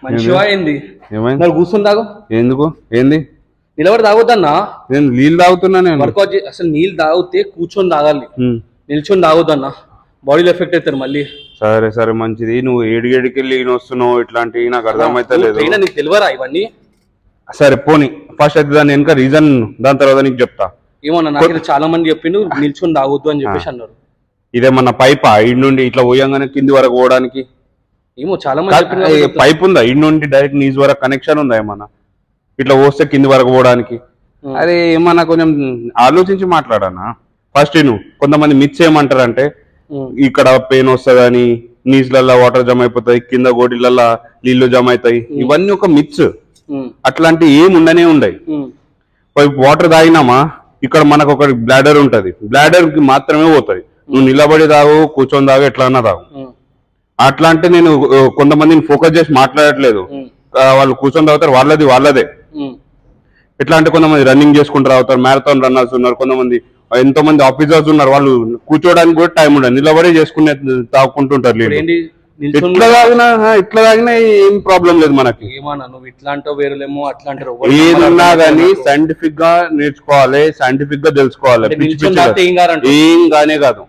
మంచిగా ఏంది ఏమైంది కూర్చొని తాగు ఎందుకు ఏంది నిలబడి తాగొద్దన్నా నేను నీళ్ళు తాగుతున్నా నేను వర్కౌట్ అసలు నీళ్ళు తాగితే కూర్చొని తాగాలి నిల్చొని తాగొద్దన్నా బాడీలో ఎఫెక్ట్ అవుతారు మళ్ళీ సరే సరే మంచిది నువ్వు ఏడికెళ్ళి వస్తున్నావు ఇట్లాంటివి నాకు అర్థమైతే లేదు నీకు తెలియరా ఇవన్నీ సరే పోనీ ఫస్ట్ అయితే దాని వెనక రీజన్ దాని తర్వాత నీకు చెప్తా ఏమన్నా నాకు చాలా మంది చెప్పిండు నిల్చొని తాగొద్దు అని చెప్పేసి అన్నారు ఇదేమన్నా పైపా ఇడి నుండి ఇట్లా పోయంగానే కింది వరకు పోవడానికి ఏమో చాలా మంది పైప్ ఉందా ఇడి నుండి డైరెక్ట్ నీజ్ వరకు కనెక్షన్ ఉందా ఏమన్నా ఇట్లా పోస్తే కింది వరకు పోవడానికి అదే ఏమన్నా కొంచెం ఆలోచించి మాట్లాడనా ఫస్ట్ నువ్వు కొంతమంది మిత్స్ ఏమంటారంటే ఇక్కడ పెయిన్ వస్తుందని నీళ్ళల్లో వాటర్ జమ అయిపోతాయి కింద గోటిలల్లో నీళ్లు జమ అవుతాయి ఇవన్నీ ఒక మిత్స్ అట్లాంటి ఏమి ఉండనే ఉండయి వాటర్ తాగినామా ఇక్కడ మనకు ఒక బ్లాడర్ ఉంటది బ్లాడర్ కి మాత్రమే పోతాయి నువ్వు నిలబడి తాగు కూర్చొని తాగు ఎట్లా అన్నా తాగు అట్లా అంటే నేను కొంతమందిని ఫోకస్ చేసి మాట్లాడట్లేదు వాళ్ళు కూర్చొని తాగుతారు వాళ్ళదే ఎట్లా అంటే కొంతమంది రన్నింగ్ చేసుకుంటూ తాగుతారు మ్యారథాన్ రన్నర్స్ ఉన్నారు కొంతమంది ఎంతో మంది ఆఫీసర్స్ ఉన్నారు వాళ్ళు కూర్చోడానికి కూడా టైం ఉండదు నిలబడి చేసుకునే తాగుకుంటుంటారు ఇట్లా తాగినా ఏం ప్రాబ్లం లేదు మనకి ఏదన్నా కానీ సైంటిఫిక్ గా నేర్చుకోవాలి సైంటిఫిక్ గా తెలుసుకోవాలి ఏం కానే కాదు